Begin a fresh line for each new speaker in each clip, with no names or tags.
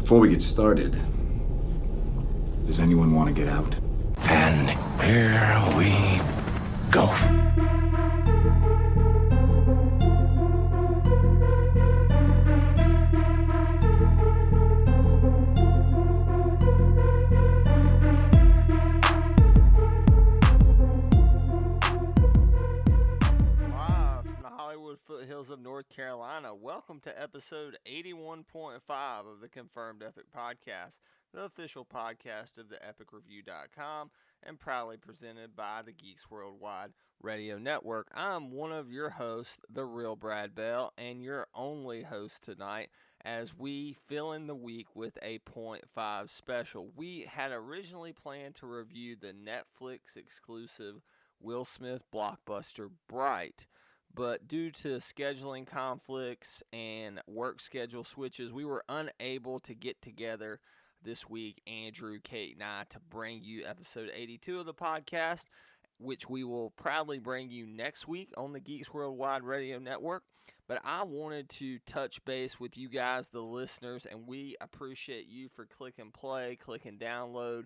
Before we get started, does anyone want to get out?
And here we go.
Foothills of North Carolina. Welcome to episode 81.5 of the Confirmed Epic Podcast, the official podcast of theepicreview.com and proudly presented by the Geeks Worldwide Radio Network. I'm one of your hosts, the real Brad Bell, and your only host tonight as we fill in the week with a .5 special. We had originally planned to review the Netflix exclusive Will Smith blockbuster Bright. But due to scheduling conflicts and work schedule switches, we were unable to get together this week, Andrew, Kate, and I, to bring you episode 82 of the podcast, which we will proudly bring you next week on the Geeks Worldwide Radio Network. But I wanted to touch base with you guys, the listeners, and we appreciate you for click and play, click and download,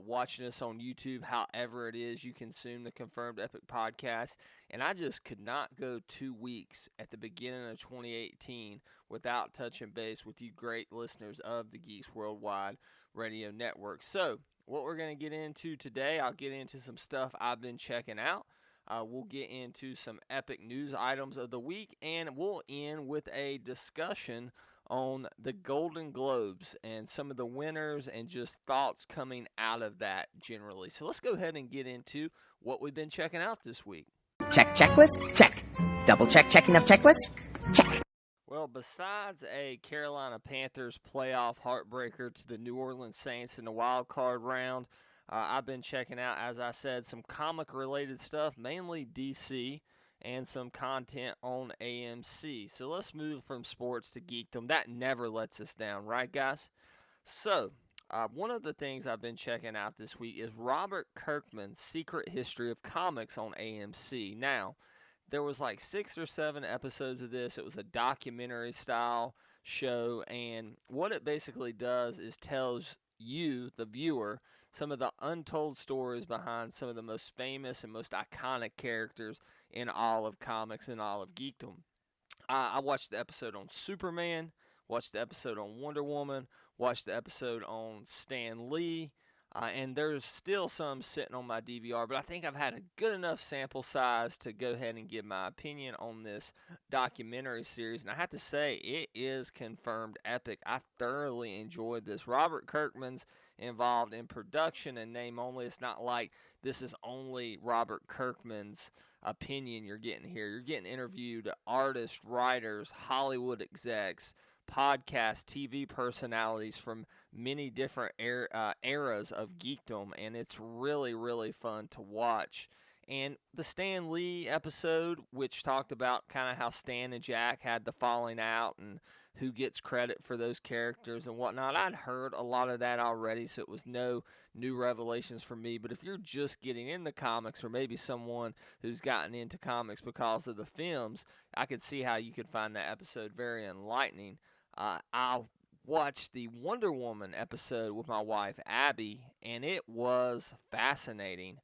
watching us on YouTube, however it is you consume the Confirmed Epic Podcast. And I just could not go 2 weeks at the beginning of 2018 without touching base with you great listeners of the Geeks Worldwide Radio Network. So what we're going to get into today, I'll get into some stuff I've been checking out. We'll get into some epic news items of the week, and we'll end with a discussion on the Golden Globes and some of the winners and just thoughts coming out of that generally. So let's go ahead and get into what we've been checking out this week.
Check checklist? Check. Double check checking of checklist? Check.
Well, besides a Carolina Panthers playoff heartbreaker to the New Orleans Saints in the wild card round, I've been checking out, as I said, some comic-related stuff, mainly DC, and some content on AMC. So let's move from sports to geekdom. That never lets us down, right, guys? So one of the things I've been checking out this week is Robert Kirkman's Secret History of Comics on AMC. Now, there was like 6 or 7 episodes of this. It was a documentary-style show, and what it basically does is tells you, the viewer, some of the untold stories behind some of the most famous and most iconic characters in all of comics and all of geekdom. I watched the episode on Superman, watched the episode on Wonder Woman, watched the episode on Stan Lee, and there's still some sitting on my DVR, but I think I've had a good enough sample size to go ahead and give my opinion on this documentary series, and I have to say, it is confirmed epic. I thoroughly enjoyed this. Robert Kirkman's involved in production and name only. It's not like this is only Robert Kirkman's opinion you're getting here. You're getting interviewed artists, writers, Hollywood execs, podcast, TV personalities from many different eras of geekdom, and it's really, really fun to watch. And the Stan Lee episode, which talked about kind of how Stan and Jack had the falling out and who gets credit for those characters and whatnot, I'd heard a lot of that already, so it was no new revelations for me. But if you're just getting into comics, or maybe someone who's gotten into comics because of the films, I could see how you could find that episode very enlightening. I watched the Wonder Woman episode with my wife, Abby, and it was fascinating.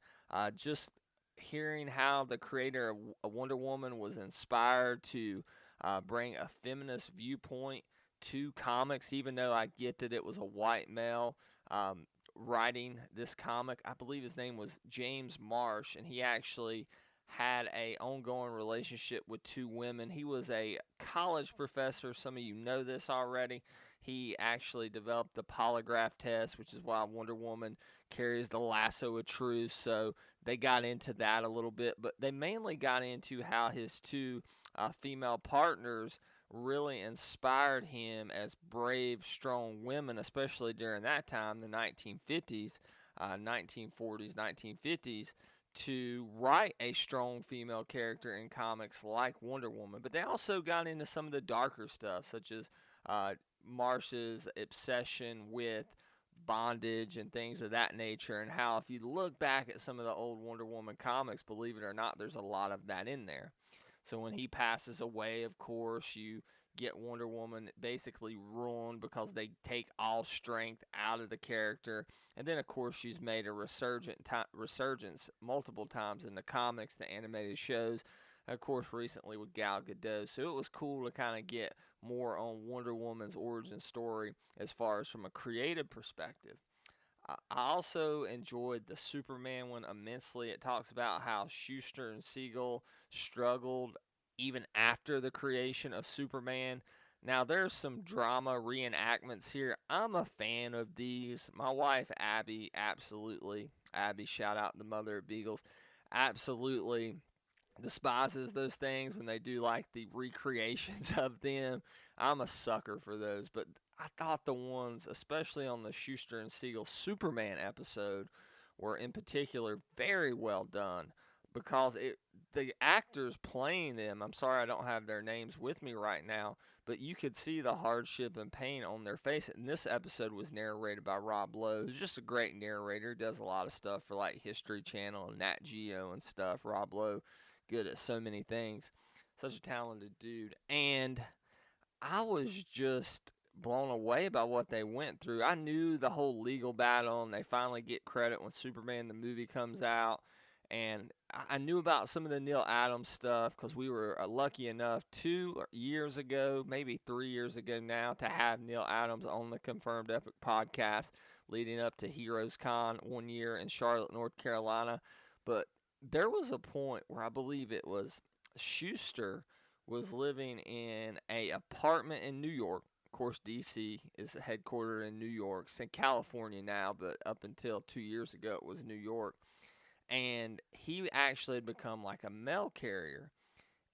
Just hearing how the creator of Wonder Woman was inspired to bring a feminist viewpoint to comics, even though I get that it was a white male writing this comic. I believe his name was James Marsh, and he actually had a ongoing relationship with 2 women. He was a college professor. Some of you know this already. He actually developed the polygraph test, which is why Wonder Woman carries the lasso of truth. So they got into that a little bit, but they mainly got into how his 2 female partners really inspired him as brave, strong women, especially during that time, the 1950s, 1940s, 1950s, to write a strong female character in comics like Wonder Woman. But they also got into some of the darker stuff, such as Marsh's obsession with bondage and things of that nature, and how if you look back at some of the old Wonder Woman comics, believe it or not, there's a lot of that in there. So when he passes away, of course, you get Wonder Woman basically ruined because they take all strength out of the character. And then, of course, she's made a resurgence multiple times in the comics, the animated shows, and of course, recently with Gal Gadot. So it was cool to kind of get more on Wonder Woman's origin story as far as from a creative perspective. I also enjoyed the Superman one immensely. It talks about how Schuster and Siegel struggled even after the creation of Superman. Now, there's some drama reenactments here. I'm a fan of these. My wife, Abby, Abby, shout out the mother of Beagles, absolutely despises those things when they do like the recreations of them. I'm a sucker for those, but I thought the ones, especially on the Schuster and Siegel Superman episode, were in particular very well done because the actors playing them, I'm sorry I don't have their names with me right now, but you could see the hardship and pain on their face. And this episode was narrated by Rob Lowe, who's just a great narrator, does a lot of stuff for like History Channel and Nat Geo and stuff. Rob Lowe, good at so many things. Such a talented dude. And I was just blown away by what they went through. I knew the whole legal battle, and they finally get credit when Superman the movie comes out. And I knew about some of the Neil Adams stuff because we were lucky enough 2 years ago, maybe 3 years ago now, to have Neil Adams on the Confirmed Epic podcast leading up to Heroes Con one year in Charlotte, North Carolina. But there was a point where I believe it was Schuster was living in a apartment in New York. Of course, DC is headquartered in New York. It's in California now, but up until 2 years ago, it was New York. And he actually had become like a mail carrier.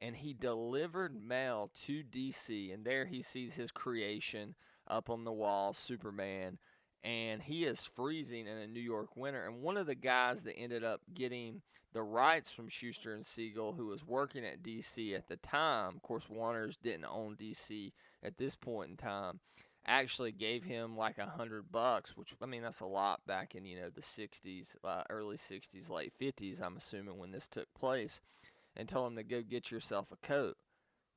And he delivered mail to DC. And there he sees his creation up on the wall, Superman. And he is freezing in a New York winter. And one of the guys that ended up getting the rights from Schuster and Siegel, who was working at DC at the time, of course, Warner's didn't own DC at this point in time, actually gave him like $100, which, I mean, that's a lot back in, the 60s, early 60s, late 50s, I'm assuming, when this took place, and told him to go get yourself a coat.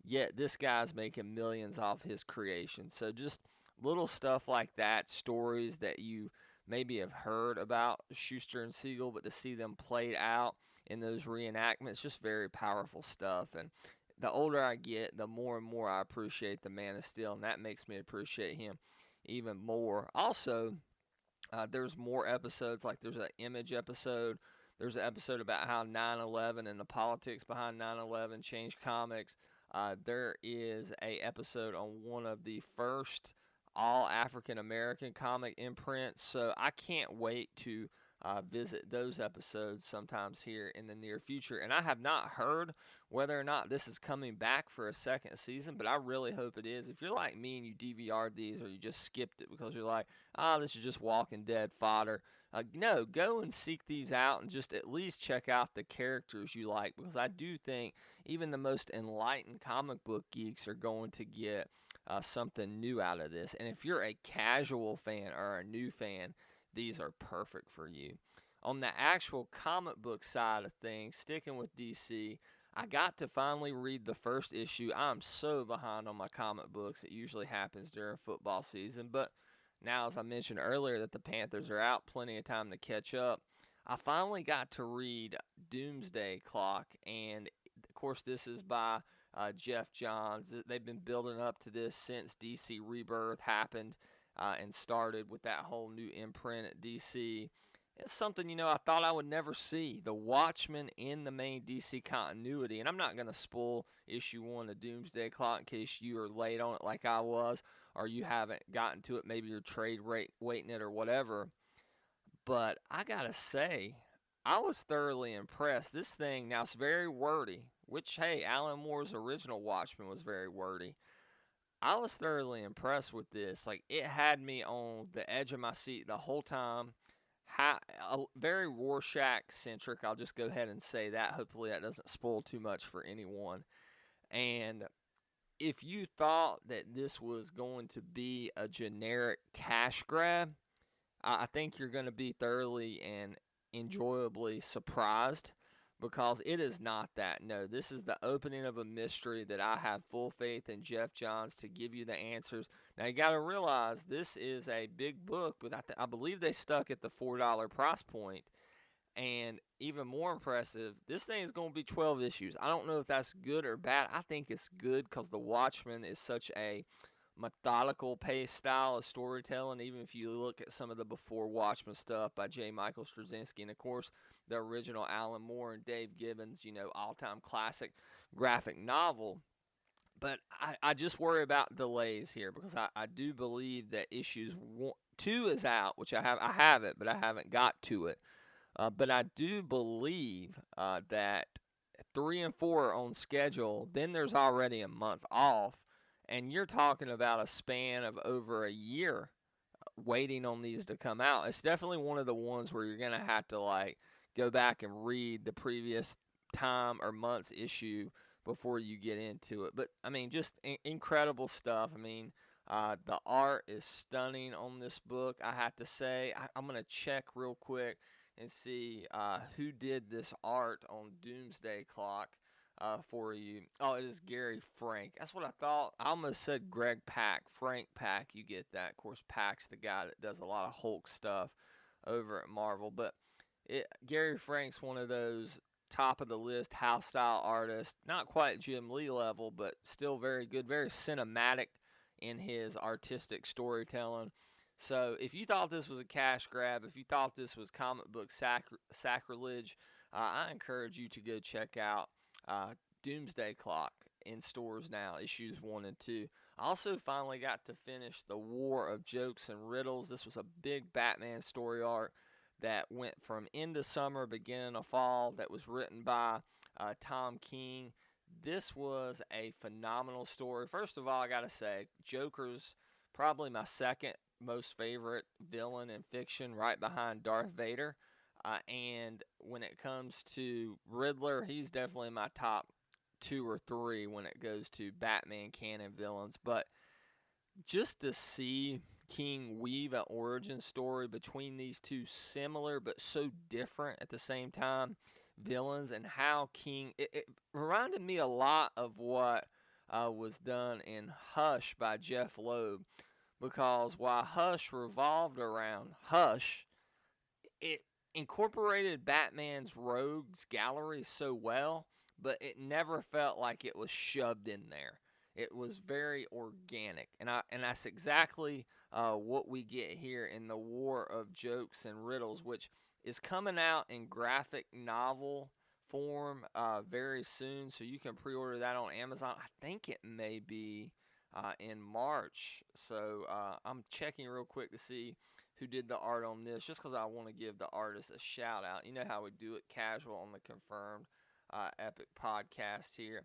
Yet this guy's making millions off his creation. So just little stuff like that, stories that you maybe have heard about Schuster and Siegel, but to see them played out in those reenactments, just very powerful stuff. And the older I get, the more and more I appreciate the Man of Steel, and that makes me appreciate him even more. Also, there's more episodes, like there's an Image episode. There's an episode about how 9/11 and the politics behind 9/11 changed comics. There is a episode on one of the first all African-American comic imprints, so I can't wait to visit those episodes sometimes here in the near future. And I have not heard whether or not this is coming back for a second season, but I really hope it is. If you're like me and you DVR'd these or you just skipped it because you're like, this is just Walking Dead fodder, no, go and seek these out and just at least check out the characters you like, because I do think even the most enlightened comic book geeks are going to get something new out of this. And if you're a casual fan or a new fan, these are perfect for you. On the actual comic book side of things, sticking with DC, I got to finally read the first issue. I'm so behind on my comic books. It usually happens during football season, but now, as I mentioned earlier, that the Panthers are out, plenty of time to catch up. I finally got to read Doomsday Clock, and of course this is by Jeff Johns. They've been building up to this since DC Rebirth happened and started with that whole new imprint at DC. It's something, I thought I would never see. The Watchmen in the main DC continuity. And I'm not going to spoil issue 1 of Doomsday Clock in case you are late on it like I was, or you haven't gotten to it. Maybe you're trade waiting it or whatever. But I got to say, I was thoroughly impressed. This thing, now it's very wordy, which, hey, Alan Moore's original Watchmen was very wordy. I was thoroughly impressed with this. Like, it had me on the edge of my seat the whole time. Very Rorschach-centric, I'll just go ahead and say that. Hopefully that doesn't spoil too much for anyone. And if you thought that this was going to be a generic cash grab, I think you're going to be thoroughly and enjoyably surprised because it is not that. No, this is the opening of a mystery that I have full faith in Jeff Johns to give you the answers. Now, you got to realize this is a big book, but I believe they stuck at the $4 price point. And even more impressive, this thing is going to be 12 issues. I don't know if that's good or bad. I think it's good because The Watchmen is such a methodical paced style of storytelling. Even if you look at some of the before Watchmen stuff by J. Michael Straczynski, and of course the original Alan Moore and Dave Gibbons, all-time classic graphic novel. But I just worry about delays here because I do believe that issues 2 is out, which I have it, but I haven't got to it. But I do believe that 3 and 4 are on schedule. Then there's already a month off, and you're talking about a span of over a year waiting on these to come out. It's definitely one of the ones where you're going to have to go back and read the previous time or month's issue before you get into it. But I mean, just incredible stuff. I mean, the art is stunning on this book, I have to say. I'm going to check real quick and see who did this art on Doomsday Clock for you. Oh, it is Gary Frank. That's what I thought. I almost said Greg Pak. Frank Pak, you get that. Of course, Pak's the guy that does a lot of Hulk stuff over at Marvel. But Gary Frank's one of those top of the list house style artists. Not quite Jim Lee level, but still very good. Very cinematic in his artistic storytelling. So if you thought this was a cash grab, if you thought this was comic book sacrilege, I encourage you to go check out Doomsday Clock in stores now, issues 1 and 2. I also finally got to finish The War of Jokes and Riddles. This was a big Batman story arc that went from end of summer, beginning of fall, that was written by Tom King. This was a phenomenal story. First of all, I got to say, Joker's probably my second most favorite villain in fiction, right behind Darth Vader. And when it comes to Riddler, he's definitely my top 2 or 3 when it goes to Batman canon villains. But just to see King weave an origin story between these two similar but so different at the same time villains, and how King, it reminded me a lot of what was done in Hush by Jeff Loeb. Because while Hush revolved around Hush, it incorporated Batman's rogues gallery so well, but it never felt like it was shoved in there. It was very organic, and that's exactly what we get here in The War of Jokes and Riddles, which is coming out in graphic novel form very soon, so you can pre-order that on Amazon. I think it may be in March. So I'm checking real quick to see who did the art on this, just because I want to give the artist a shout out. You know how we do it casual on the Confirmed Epic podcast here.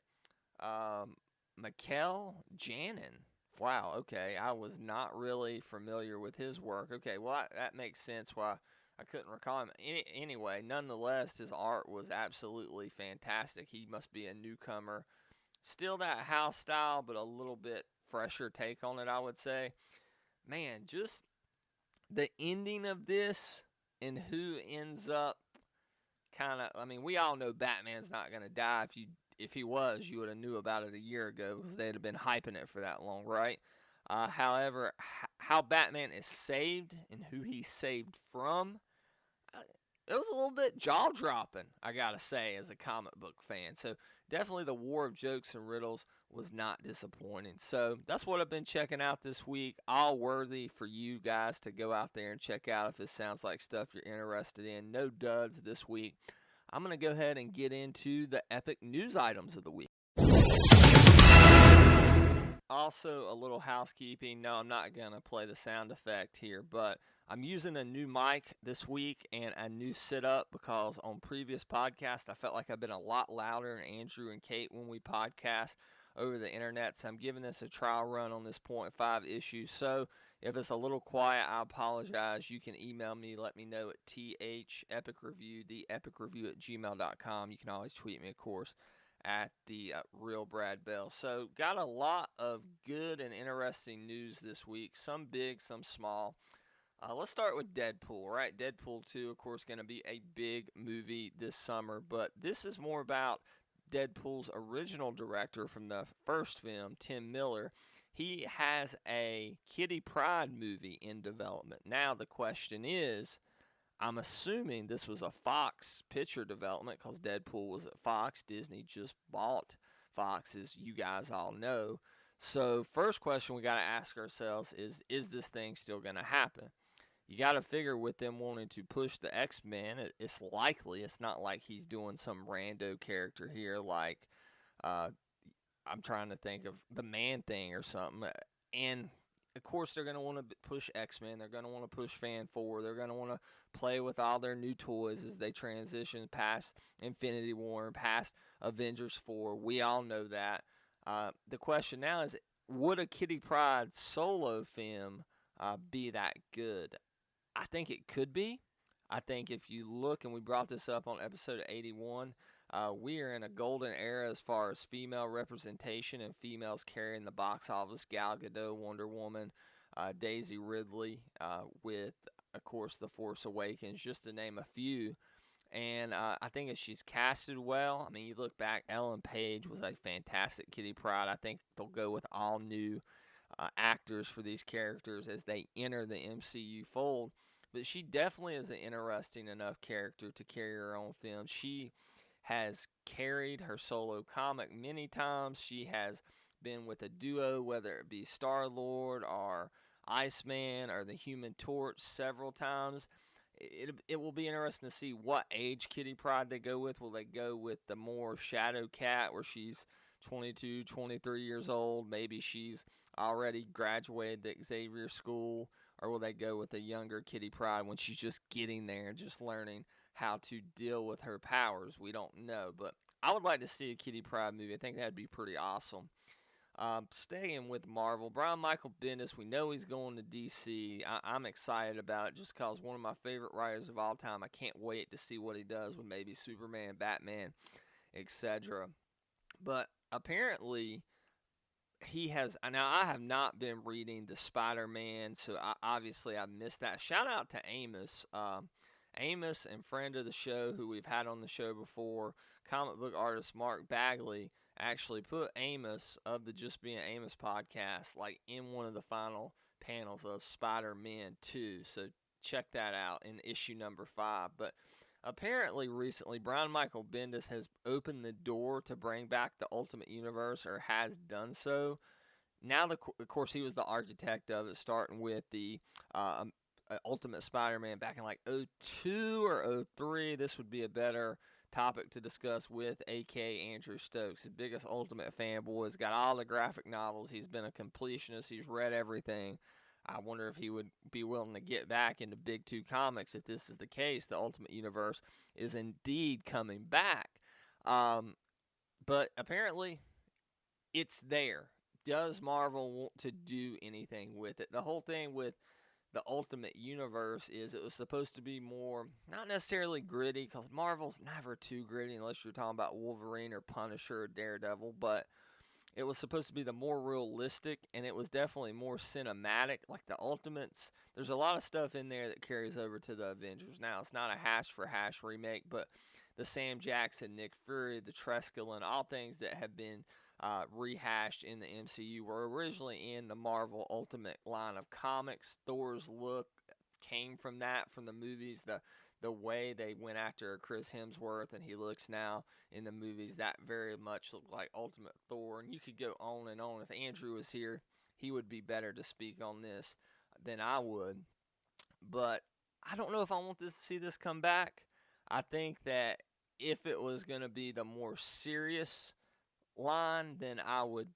Mikel Janin. Wow, okay. I was not really familiar with his work. Okay, well, that makes sense why I couldn't recall him. Anyway, nonetheless, his art was absolutely fantastic. He must be a newcomer. Still that house style, but a little bit fresher take on it, I would say. Man, just the ending of this and who ends up I mean, we all know Batman's not going to die. If he was, you would have knew about it a year ago because they'd have been hyping it for that long, right? However, how Batman is saved and who he's saved from, it was a little bit jaw-dropping, I gotta say, as a comic book fan. So definitely The War of Jokes and Riddles was not disappointing. So that's what I've been checking out this week. All worthy for you guys to go out there and check out if it sounds like stuff you're interested in. No duds this week. I'm going to go ahead and get into the epic news items of the week. Also, a little housekeeping. No, I'm not going to play the sound effect here, but I'm using a new mic this week and a new setup because on previous podcasts, I felt like I've been a lot louder than Andrew and Kate when we podcast over the internet. So I'm giving this a trial run on this 0.5 issue. So if it's a little quiet, I apologize. You can email me, let me know at thepicreview, theepicreview@gmail.com. You can always tweet me, of course, at the Real Brad Bell. So got a lot of good and interesting news this week. Some big, some small. Let's start with Deadpool, right? Deadpool 2, of course, going to be a big movie this summer, but this is more about Deadpool's original director from the first film, Tim Miller. He has a Kitty Pryde movie in development. Now, the question is, I'm assuming this was a Fox picture development because Deadpool was at Fox. Disney just bought Fox, as you guys all know. So, first question we got to ask ourselves is this thing still going to happen? You got to figure with them wanting to push the X-Men, it's likely. It's not like he's doing some rando character here like I'm trying to think of the Man-Thing or something. And, of course, they're going to want to push X-Men. They're going to want to push Fan 4. They're going to want to play with all their new toys as they transition past Infinity War and past Avengers 4. We all know that. The question now is, would a Kitty Pryde solo film be that good? I think it could be. I think if you look, and we brought this up on episode 81, we are in a golden era as far as female representation and females carrying the box office. Gal Gadot, Wonder Woman, Daisy Ridley, with, of course, The Force Awakens, just to name a few. And I think if she's casted well, I mean, you look back, Ellen Page was a fantastic Kitty Pryde. I think they'll go with all new actors for these characters as they enter the MCU fold. But she definitely is an interesting enough character to carry her own film. She has carried her solo comic many times. She has been with a duo, whether it be Star-Lord or Iceman or the Human Torch several times. It will be interesting to see what age Kitty Pryde they go with. Will they go with the more Shadow Cat where she's 22, 23 years old? Maybe she's already graduated the Xavier School. Or will they go with a younger Kitty Pryde when she's just getting there and just learning how to deal with her powers? We don't know. But I would like to see a Kitty Pryde movie. I think that'd be pretty awesome. Staying with Marvel, Brian Michael Bendis, we know he's going to DC. I'm excited about it just because one of my favorite writers of all time. I can't wait to see what he does with maybe Superman, Batman, etc. But apparently he has, now I have not been reading the Spider-Man, so obviously I missed that. Shout out to Amos. Amos and friend of the show who we've had on the show before, comic book artist Mark Bagley, actually put Amos of the Just Being Amos podcast like in one of the final panels of Spider-Man 2. So check that out in issue number 5. But apparently recently Brian Michael Bendis has opened the door to bring back the Ultimate Universe, or has done so. Now, of course, he was the architect of it, starting with the Ultimate Spider-Man back in like 02 or 03. This would be a better topic to discuss with A.K. Andrew Stokes, the biggest Ultimate fanboy. He's got all the graphic novels. He's been a completionist. He's read everything. I wonder if he would be willing to get back into Big Two Comics if this is the case. The Ultimate Universe is indeed coming back. But apparently, it's there. Does Marvel want to do anything with it? The whole thing with the Ultimate Universe is it was supposed to be more, not necessarily gritty, because Marvel's never too gritty unless you're talking about Wolverine or Punisher or Daredevil, but it was supposed to be the more realistic, and it was definitely more cinematic, like the Ultimates. There's a lot of stuff in there that carries over to the Avengers. Now, it's not a hash-for-hash remake, but the Sam Jackson, Nick Fury, the Treskelin, all things that have been rehashed in the MCU were originally in the Marvel Ultimate line of comics. Thor's look came from that, from the movies. The way they went after Chris Hemsworth and he looks now in the movies, that very much looked like Ultimate Thor. And you could go on and on. If Andrew was here, he would be better to speak on this than I would. But I don't know if I want to see this come back. I think that if it was going to be the more serious line, then I would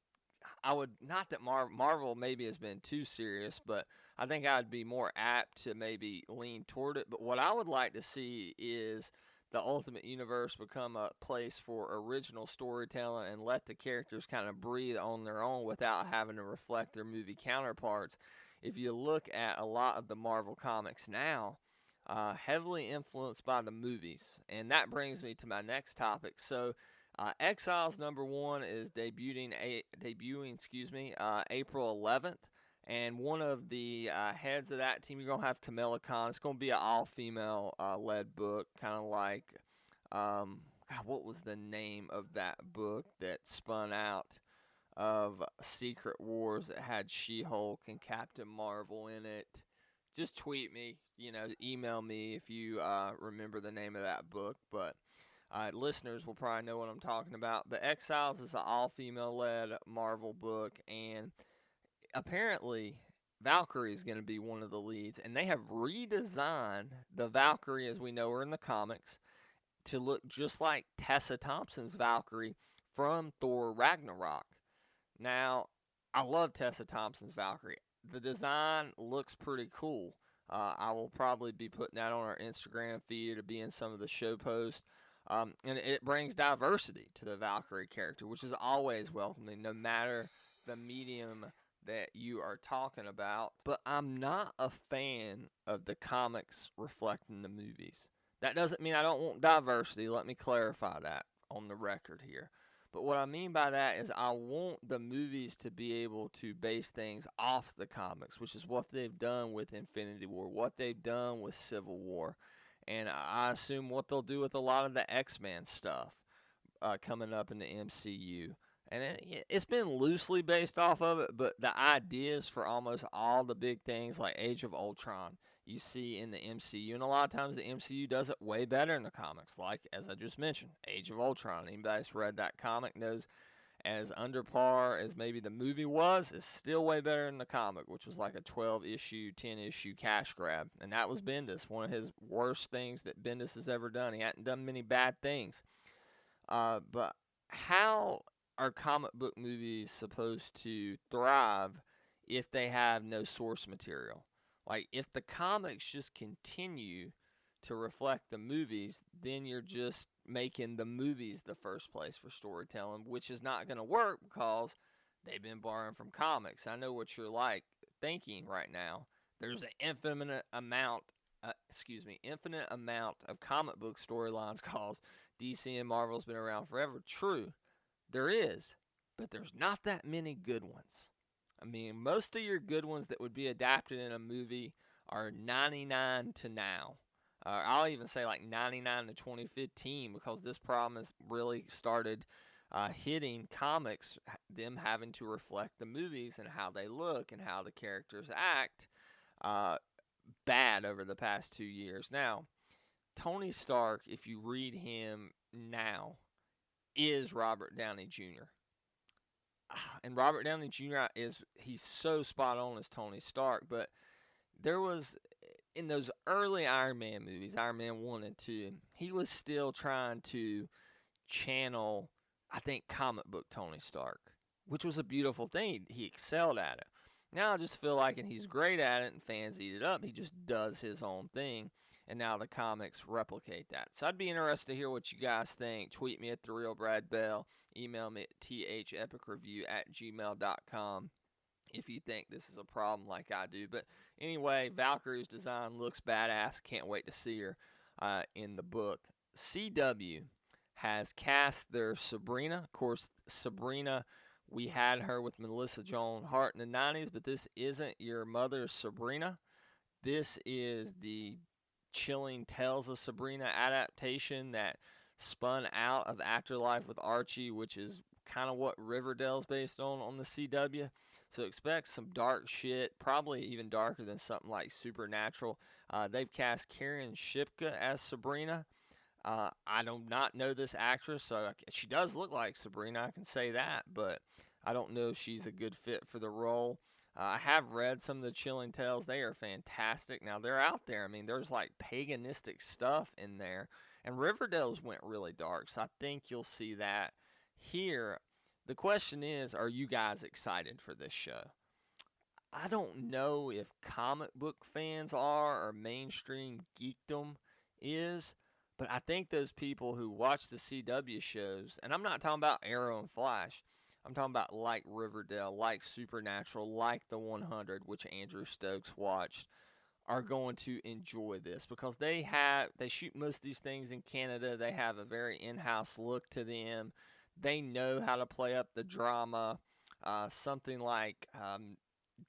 not that Marvel maybe has been too serious, but I think I'd be more apt to maybe lean toward it. But what I would like to see is the Ultimate Universe become a place for original storytelling and let the characters kind of breathe on their own without having to reflect their movie counterparts. If you look at a lot of the Marvel comics now, heavily influenced by the movies, and that brings me to my next topic. So Exiles #1 is debuting April 11th, And one of the heads of that team, you're going to have Kamala Khan. It's going to be an all-female led book, kind of like, God, what was the name of that book that spun out of Secret Wars that had She-Hulk and Captain Marvel in it? Just tweet me, email me if you remember the name of that book. But listeners will probably know what I'm talking about. But Exiles is an all-female led Marvel book, and apparently Valkyrie is going to be one of the leads, and they have redesigned the Valkyrie as we know her in the comics to look just like Tessa Thompson's Valkyrie from Thor Ragnarok. Now, I love Tessa Thompson's Valkyrie. The design looks pretty cool. I will probably be putting that on our Instagram feed. It'll be in some of the show posts. And it brings diversity to the Valkyrie character, which is always welcoming, no matter the medium that you are talking about. But I'm not a fan of the comics reflecting the movies. That doesn't mean I don't want diversity. Let me clarify that on the record here. But what I mean by that is I want the movies to be able to base things off the comics, which is what they've done with Infinity War, what they've done with Civil War, and I assume what they'll do with a lot of the X-Men stuff coming up in the MCU. And it's been loosely based off of it, but the ideas for almost all the big things like Age of Ultron you see in the MCU, and a lot of times the MCU does it way better in the comics, like, as I just mentioned, Age of Ultron. Anybody that's read that comic knows as under par as maybe the movie was, is still way better in the comic, which was like a 12-issue, 10-issue cash grab. And that was Bendis, one of his worst things that Bendis has ever done. He hadn't done many bad things. But how are comic book movies supposed to thrive if they have no source material? Like, if the comics just continue to reflect the movies, then you're just making the movies the first place for storytelling, which is not going to work because they've been borrowing from comics. I know what you're like thinking right now. There's an infinite amount of comic book storylines because DC and Marvel's been around forever. True, there is, but there's not that many good ones. I mean, most of your good ones that would be adapted in a movie are 99 to now. I'll even say like 99 to 2015 because this problem has really started hitting comics, them having to reflect the movies and how they look and how the characters act bad over the past 2 years. Now, Tony Stark, if you read him now, is Robert Downey Jr. And Robert Downey Jr. he's so spot on as Tony Stark, but there was, in those early Iron Man movies, Iron Man 1 and 2, he was still trying to channel, I think, comic book Tony Stark, which was a beautiful thing. He excelled at it. Now I just feel like, and he's great at it, and fans eat it up, he just does his own thing, and now the comics replicate that. So I'd be interested to hear what you guys think. Tweet me at TheRealBradBell. Email me at thepicreview@gmail.com if you think this is a problem like I do. But anyway, Valkyrie's design looks badass. Can't wait to see her in the book. CW has cast their Sabrina. Of course, Sabrina, we had her with Melissa Joan Hart in the 90s, but this isn't your mother's Sabrina. This is the Chilling Tales of Sabrina adaptation that spun out of Afterlife with Archie, which is kind of what Riverdale's based on the CW. So expect some dark shit, probably even darker than something like Supernatural. They've cast Karen Shipka as Sabrina. I do not know this actress, so she does look like Sabrina, I can say that, but I don't know if she's a good fit for the role. I have read some of the Chilling Tales. They are fantastic. Now, they're out there. I mean, there's like paganistic stuff in there. And Riverdale's went really dark, so I think you'll see that here. The question is, are you guys excited for this show? I don't know if comic book fans are or mainstream geekdom is, but I think those people who watch the CW shows, and I'm not talking about Arrow and Flash, I'm talking about like Riverdale, like Supernatural, like The 100, which Andrew Stokes watched, are going to enjoy this because they shoot most of these things in Canada. They have a very in-house look to them. They know how to play up the drama. Something like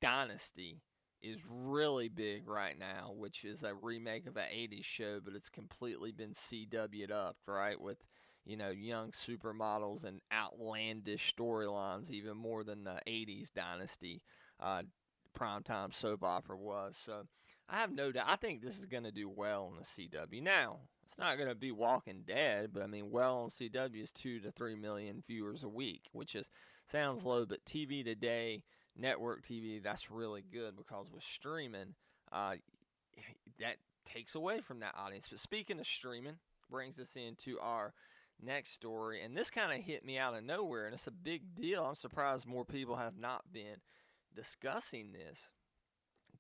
Dynasty is really big right now, which is a remake of an 80s show, but it's completely been CW'd up, right? With, young supermodels and outlandish storylines, even more than the 80s Dynasty primetime soap opera was. So I have no doubt. I think this is going to do well on the CW. Now, it's not going to be Walking Dead, but I mean, well on CW is 2 to 3 million viewers a week, which sounds low, but TV today, network TV, that's really good, because with streaming, that takes away from that audience. But speaking of streaming, brings us into our next story, and this kind of hit me out of nowhere, and it's a big deal. I'm surprised more people have not been discussing this.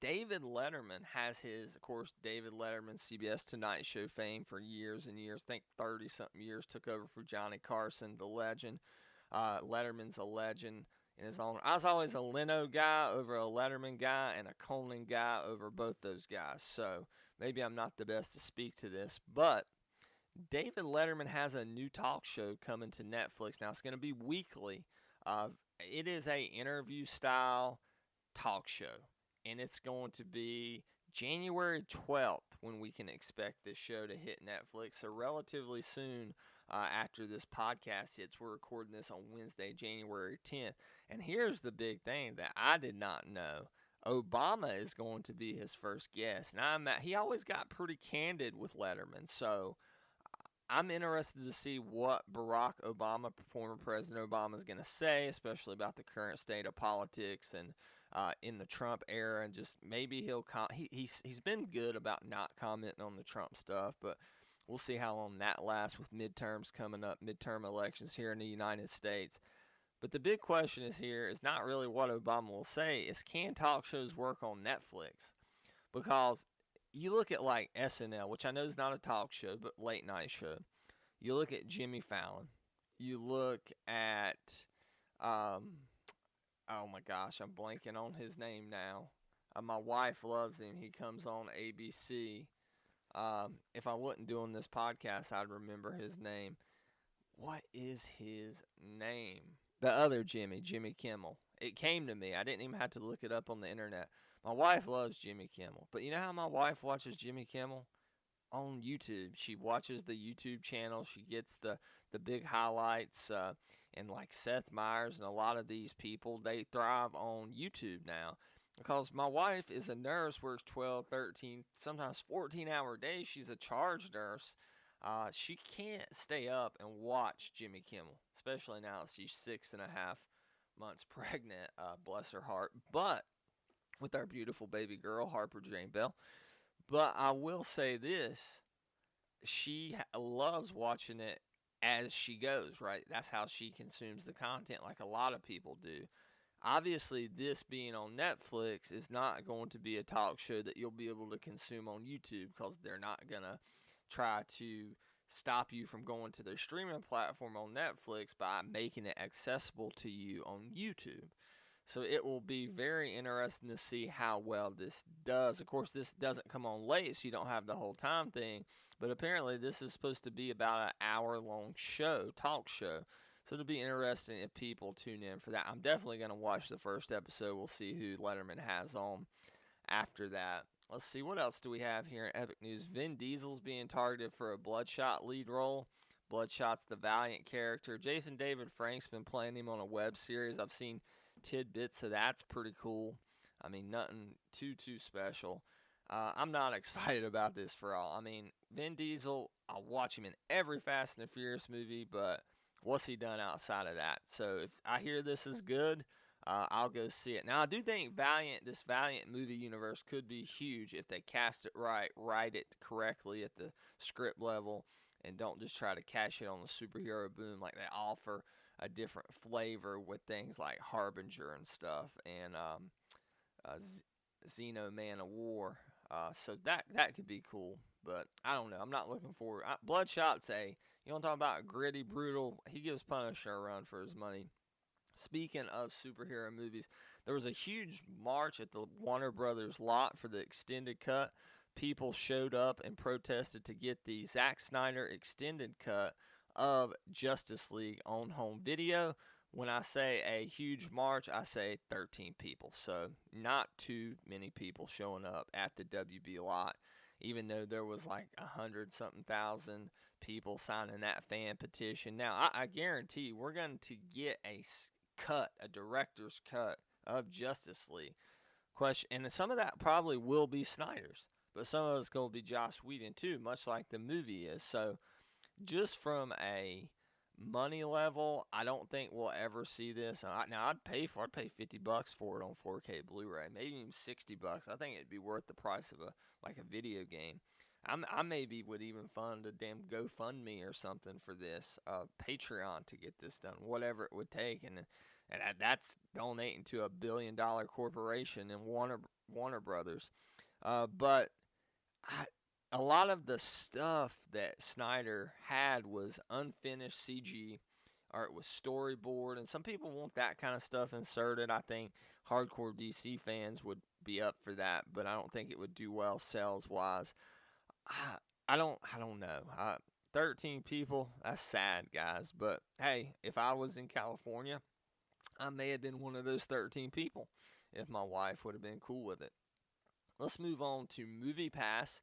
David Letterman has of course, David Letterman, CBS Tonight Show fame for years and years. I think 30-something years, took over for Johnny Carson, the legend. Letterman's a legend in his own. I was always a Leno guy over a Letterman guy, and a Conan guy over both those guys. So maybe I'm not the best to speak to this, but David Letterman has a new talk show coming to Netflix. Now, it's going to be weekly. It is a interview-style talk show, and it's going to be January 12th when we can expect this show to hit Netflix. So relatively soon after this podcast hits. We're recording this on Wednesday, January 10th. And here's the big thing that I did not know. Obama is going to be his first guest. Now, he always got pretty candid with Letterman, so I'm interested to see what Barack Obama, former President Obama, is going to say, especially about the current state of politics and in the Trump era, and just maybe he's been good about not commenting on the Trump stuff, but we'll see how long that lasts with midterms coming up, midterm elections here in the United States. But the big question is not really what Obama will say, is can talk shows work on Netflix? Because you look at like SNL, which I know is not a talk show, but late night show. You look at Jimmy Fallon. You look at, oh my gosh, I'm blanking on his name now. My wife loves him. He comes on ABC. If I wasn't doing this podcast, I'd remember his name. What is his name? The other Jimmy Kimmel. It came to me. I didn't even have to look it up on the internet. My wife loves Jimmy Kimmel. But you know how my wife watches Jimmy Kimmel? On YouTube. She watches the YouTube channel. She gets the big highlights. And like Seth Meyers and a lot of these people, they thrive on YouTube now. Because my wife is a nurse, works 12, 13, sometimes 14-hour days. She's a charge nurse. She can't stay up and watch Jimmy Kimmel, especially now that she's 6.5 months pregnant, bless her heart. But with our beautiful baby girl, Harper Jane Bell. But I will say this, she loves watching it as she goes, right? That's how she consumes the content, like a lot of people do. Obviously, this being on Netflix is not going to be a talk show that you'll be able to consume on YouTube, because they're not going to try to stop you from going to their streaming platform on Netflix by making it accessible to you on YouTube. So it will be very interesting to see how well this does. Of course, this doesn't come on late, so you don't have the whole time thing. But apparently, this is supposed to be about an hour-long show, talk show. So it'll be interesting if people tune in for that. I'm definitely going to watch the first episode. We'll see who Letterman has on after that. Let's see, what else do we have here in Epic News? Vin Diesel's being targeted for a Bloodshot lead role. Bloodshot's the Valiant character. Jason David Frank's been playing him on a web series. I've seen tidbits of that's pretty cool. I mean, nothing too special. I'm not excited about this for all. I mean, Vin Diesel, I'll watch him in every Fast and the Furious movie, but what's he done outside of that? So if I hear this is good, I'll go see it. Now, I do think this Valiant movie universe could be huge if they cast it right, write it correctly at the script level, and don't just try to cash it on the superhero boom like they offer a different flavor with things like Harbinger and stuff, and Xeno Man of War. So that could be cool, but I don't know. I'm not looking forward. Bloodshot's you want to talk about gritty, brutal? He gives Punisher a run for his money. Speaking of superhero movies, there was a huge march at the Warner Brothers lot for the extended cut. People showed up and protested to get the Zack Snyder extended cut of Justice League on home video, when I say a huge march, I say 13 people. So not too many people showing up at the WB lot, even though there was like 100-something thousand people signing that fan petition. Now, I guarantee you, we're going to get a director's cut of Justice League. And some of that probably will be Snyder's, but some of it's going to be Joss Whedon too, much like the movie is. So just from a money level, I don't think we'll ever see this. Now I'd pay $50 for it on 4K Blu-ray, maybe even $60. I think it'd be worth the price of a video game. I maybe would even fund a damn GoFundMe or something for this, Patreon to get this done, whatever it would take, and that's donating to a $1 billion corporation in Warner Brothers. But a lot of the stuff that Snyder had was unfinished CG, or it was storyboard, and some people want that kind of stuff inserted. I think hardcore DC fans would be up for that, but I don't think it would do well sales-wise. I don't know. 13 people, that's sad, guys. But hey, if I was in California, I may have been one of those 13 people if my wife would have been cool with it. Let's move on to MoviePass.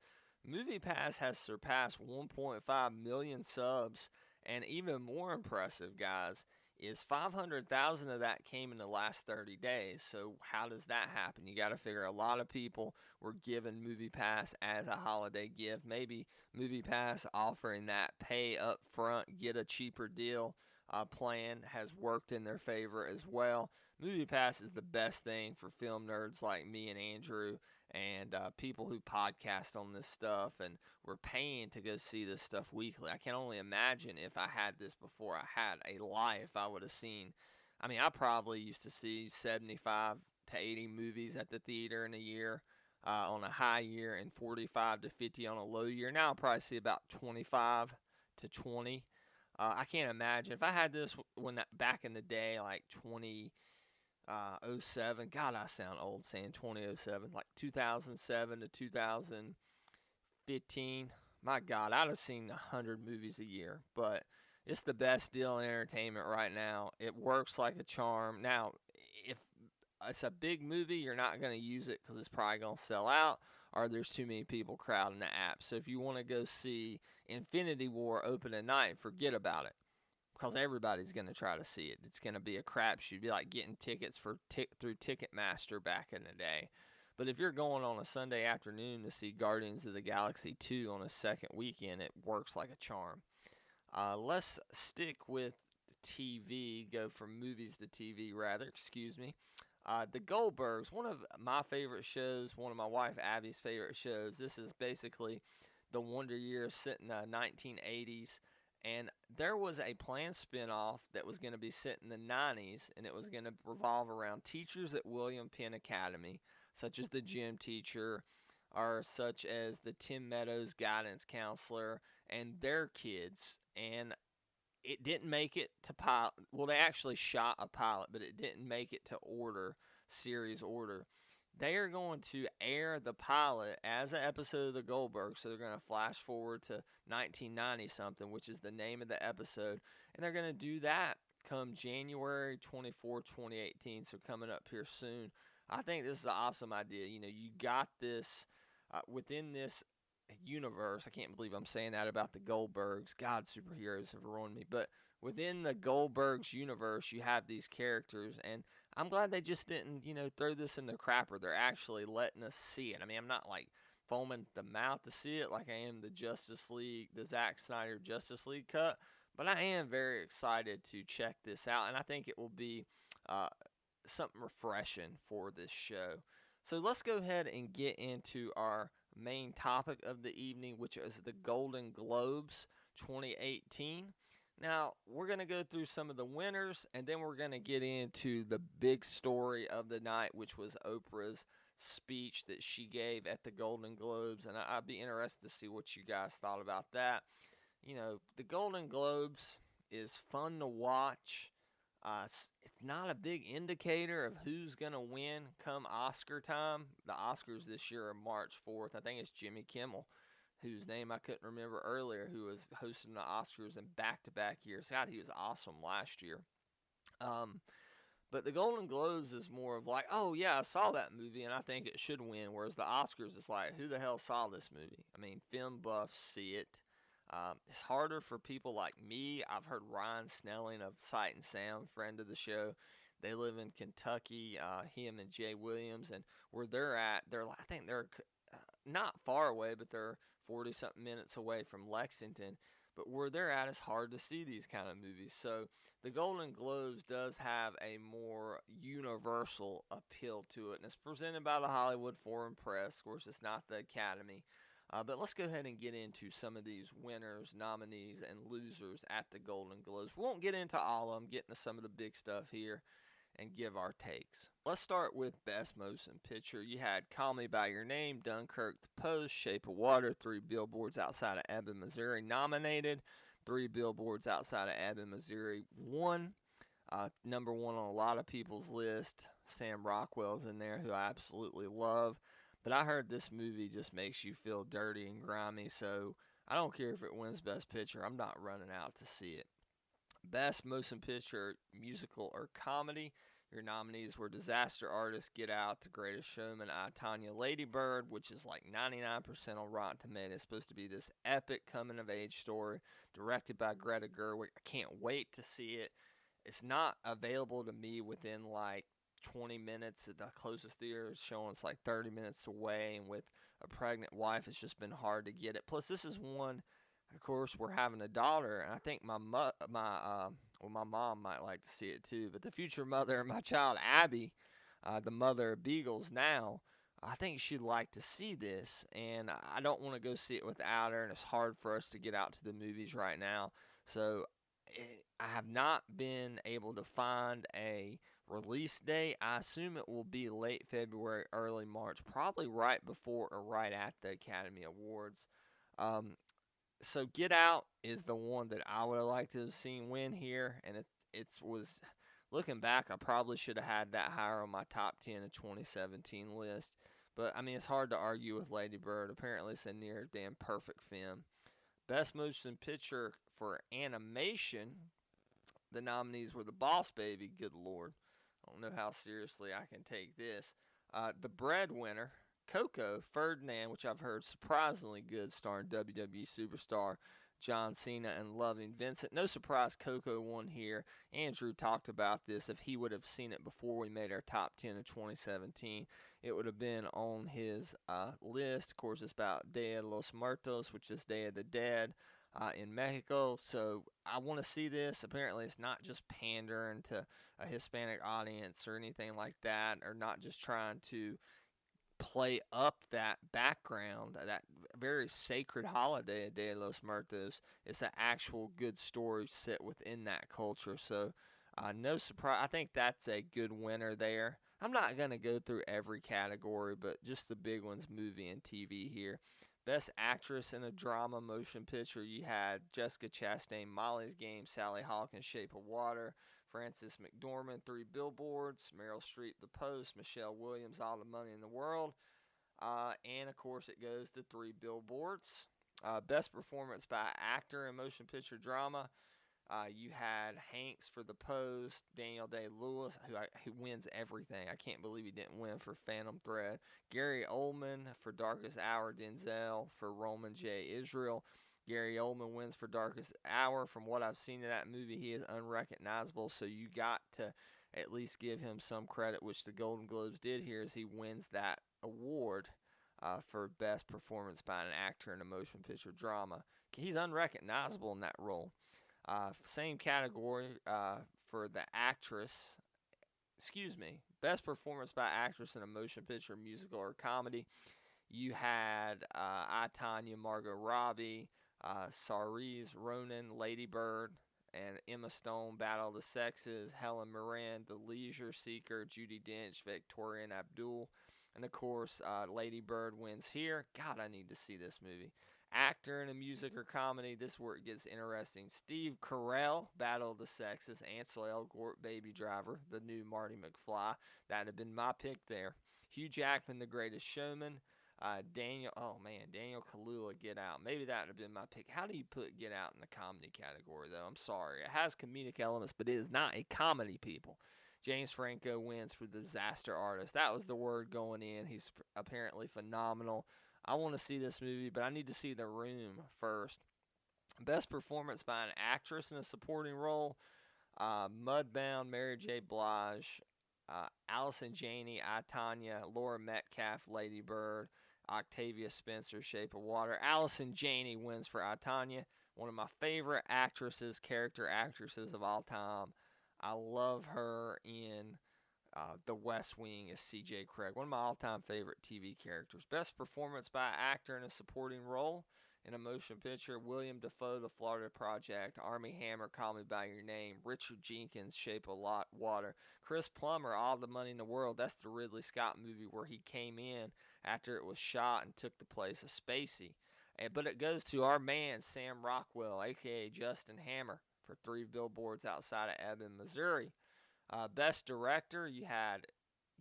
MoviePass has surpassed 1.5 million subs, and even more impressive, guys, is 500,000 of that came in the last 30 days. So how does that happen? You got to figure a lot of people were given MoviePass as a holiday gift. Maybe MoviePass offering that pay up front, get a cheaper deal plan has worked in their favor as well. MoviePass is the best thing for film nerds like me and Andrew, and people who podcast on this stuff, and we're paying to go see this stuff weekly. I can only imagine if I had this before I had a life, I would have seen, I probably used to see 75 to 80 movies at the theater in a year on a high year, and 45 to 50 on a low year. Now I'll probably see about 25 to 20. I can't imagine if I had this back in the day, like 2007. God, I sound old saying 2007, like 2007 to 2015. My God, I'd have seen 100 movies a year, but it's the best deal in entertainment right now. It works like a charm. Now, if it's a big movie, you're not going to use it because it's probably going to sell out, or there's too many people crowding the app. So if you want to go see Infinity War open at night, forget about it, because everybody's going to try to see it. It's going to be a crapshoot. It'd be like getting tickets through Ticketmaster back in the day. But if you're going on a Sunday afternoon to see Guardians of the Galaxy 2 on a second weekend, it works like a charm. Let's stick with TV, go from movies to TV, rather, excuse me. The Goldbergs, one of my favorite shows, one of my wife Abby's favorite shows. This is basically the Wonder Years set in the 1980s. And there was a planned spinoff that was going to be set in the 90s, and it was going to revolve around teachers at William Penn Academy, such as the gym teacher, or such as the Tim Meadows guidance counselor, and their kids. And it didn't make it to pilot. Well, they actually shot a pilot, but it didn't make it to series order. They are going to air the pilot as an episode of the Goldbergs, so they're going to flash forward to 1990-something, which is the name of the episode, and they're going to do that come January 24, 2018, so coming up here soon. I think this is an awesome idea. You got this within this universe. I can't believe I'm saying that about the Goldbergs. God, superheroes have ruined me. But within the Goldbergs universe, you have these characters, and I'm glad they just didn't, throw this in the crapper. They're actually letting us see it. I'm not like foaming the mouth to see it like I am the Zack Snyder Justice League cut, but I am very excited to check this out, and I think it will be something refreshing for this show. So let's go ahead and get into our main topic of the evening, which is the Golden Globes 2018. Now, we're going to go through some of the winners, and then we're going to get into the big story of the night, which was Oprah's speech that she gave at the Golden Globes, and I'd be interested to see what you guys thought about that. The Golden Globes is fun to watch. It's not a big indicator of who's going to win come Oscar time. The Oscars this year are March 4th. I think it's Jimmy Kimmel, whose name I couldn't remember earlier, who was hosting the Oscars in back-to-back years. God, he was awesome last year. Um, but the Golden Globes is more of like, oh yeah, I saw that movie and I think it should win. Whereas the Oscars is like, who the hell saw this movie? I mean, film buffs see it. It's harder for people like me. I've heard Ryan Snelling of Sight and Sound, friend of the show. They live in Kentucky. Him and Jay Williams, and where they're at, I think they're not far away, but they're 40 something minutes away from Lexington. But where they're at, it's hard to see these kind of movies. So the Golden Globes does have a more universal appeal to it, and it's presented by the Hollywood Foreign Press. Of course, it's not the Academy. But let's go ahead and get into some of these winners, nominees, and losers at the Golden Globes. We won't get into all of them, get into some of the big stuff here and give our takes. Let's start with Best Motion Picture. You had Call Me By Your Name, Dunkirk, The Post, Shape of Water, Three Billboards Outside of Ebbing, Missouri nominated. Three Billboards Outside of Ebbing, Missouri won. Number one on a lot of people's list. Sam Rockwell's in there, who I absolutely love. But I heard this movie just makes you feel dirty and grimy, so I don't care if it wins Best Picture. I'm not running out to see it. Best Motion Picture, Musical or Comedy. Your nominees were Disaster Artist, Get Out, The Greatest Showman, I, Tonya, Lady Bird, which is like 99% on Rotten Tomatoes. It's supposed to be this epic coming-of-age story directed by Greta Gerwig. I can't wait to see it. It's not available to me within like 20 minutes. The closest theater is showing it's like 30 minutes away, and with a pregnant wife, it's just been hard to get it. Plus, this is one, of course, we're having a daughter, and I think my mom might like to see it too. But the future mother of my child, Abby, the mother of Beagles now, I think she'd like to see this, and I don't want to go see it without her, and it's hard for us to get out to the movies right now. So I have not been able to find a release date. I assume it will be late February, early March, probably right before or right at the Academy Awards. So Get Out is the one that I would have liked to have seen win here, and it was, looking back, I probably should have had that higher on my top 10 of 2017 list. But, I mean, it's hard to argue with Lady Bird. Apparently, it's a near damn perfect film. Best Motion Picture for Animation, the nominees were The Boss Baby, good lord. I don't know how seriously I can take this. The Breadwinner, Coco, Ferdinand, which I've heard surprisingly good, starring WWE superstar John Cena and Loving Vincent. No surprise Coco won here. Andrew talked about this. If he would have seen it before we made our top 10 of 2017, it would have been on his list. Of course, it's about Dia de los Muertos, which is Day of the Dead in Mexico. So I want to see this. Apparently, it's not just pandering to a Hispanic audience or anything like that, or not just trying to play up that background, that very sacred holiday, Dia de los Muertos. It's an actual good story set within that culture. So no surprise. I think that's a good winner there. I'm not going to go through every category, but just the big ones, movie and TV here. Best Actress in a Drama Motion Picture, you had Jessica Chastain, Molly's Game, Sally Hawkins, Shape of Water, Frances McDormand, Three Billboards, Meryl Streep, The Post, Michelle Williams, All the Money in the World, and of course it goes to Three Billboards. Best Performance by Actor in Motion Picture Drama, you had Hanks for The Post, Daniel Day-Lewis, who wins everything. I can't believe he didn't win for Phantom Thread. Gary Oldman for Darkest Hour, Denzel for Roman J. Israel. Gary Oldman wins for Darkest Hour. From what I've seen of that movie, he is unrecognizable, so you got to at least give him some credit, which the Golden Globes did here, as he wins that award for Best Performance by an Actor in a Motion Picture Drama. He's unrecognizable in that role. Same category for the actress. Best Performance by Actress in a Motion Picture, Musical, or Comedy. You had I, Tonya, Margot Robbie, Saoirse Ronan, Lady Bird, and Emma Stone, Battle of the Sexes, Helen Mirren, The Leisure Seeker, Judi Dench, Victoria Abdul, and of course, Lady Bird wins here. God, I need to see this movie. Actor in a music or comedy, this is where it gets interesting. Steve Carell, Battle of the Sexes, Ansel Elgort, Baby Driver, the new Marty McFly. That would have been my pick there. Hugh Jackman, The Greatest Showman, Daniel Kaluuya, Get Out. Maybe that would have been my pick. How do you put Get Out in the comedy category, though? I'm sorry. It has comedic elements, but it is not a comedy, people. James Franco wins for Disaster Artist. That was the word going in. He's apparently phenomenal. I want to see this movie, but I need to see The Room first. Best performance by an actress in a supporting role. Mudbound, Mary J. Blige, Allison Janney, I, Tanya, Laura Metcalf, Lady Bird, Octavia Spencer, Shape of Water. Allison Janney wins for I, Tanya, one of my favorite character actresses of all time. I love her in The West Wing as C.J. Craig, one of my all-time favorite TV characters. Best performance by an actor in a supporting role in a motion picture. William Dafoe, The Florida Project. Armie Hammer, Call Me By Your Name. Richard Jenkins, Shape of Water. Chris Plummer, All the Money in the World. That's the Ridley Scott movie where he came in after it was shot and took the place of Spacey. But it goes to our man, Sam Rockwell, a.k.a. Justin Hammer, for 3 Billboards Outside of Ebbing, Missouri. Best Director, you had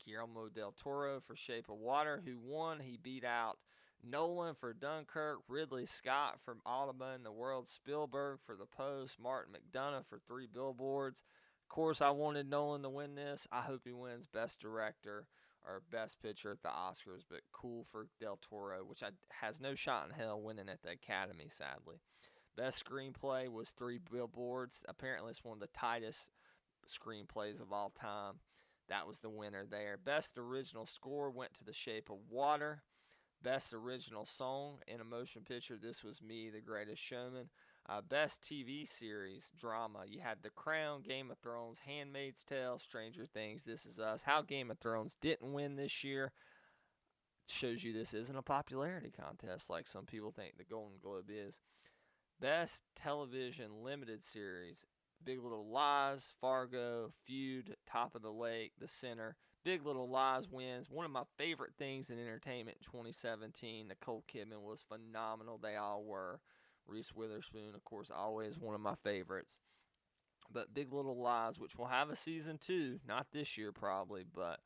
Guillermo del Toro for Shape of Water, who won. He beat out Nolan for Dunkirk, Ridley Scott for All the Money in the World, Spielberg for The Post, Martin McDonagh for 3 Billboards. Of course, I wanted Nolan to win this. I hope he wins Best Director or Best Picture at the Oscars, but cool for Del Toro, which has no shot in hell winning at the Academy, sadly. Best Screenplay was 3 Billboards. Apparently, it's one of the tightest screenplays of all time. That was the winner there. Best Original Score went to The Shape of Water. Best Original Song in a Motion Picture, this was Me, The Greatest Showman. Best TV Series, Drama, you had The Crown, Game of Thrones, Handmaid's Tale, Stranger Things, This Is Us. How Game of Thrones didn't win this year shows you this isn't a popularity contest like some people think the Golden Globe is. Best Television Limited Series, Big Little Lies, Fargo, Feud, Top of the Lake, The Sinner. Big Little Lies wins. One of my favorite things in entertainment in 2017. Nicole Kidman was phenomenal. They all were. Reese Witherspoon, of course, always one of my favorites. But Big Little Lies, which will have a season 2, not this year probably, but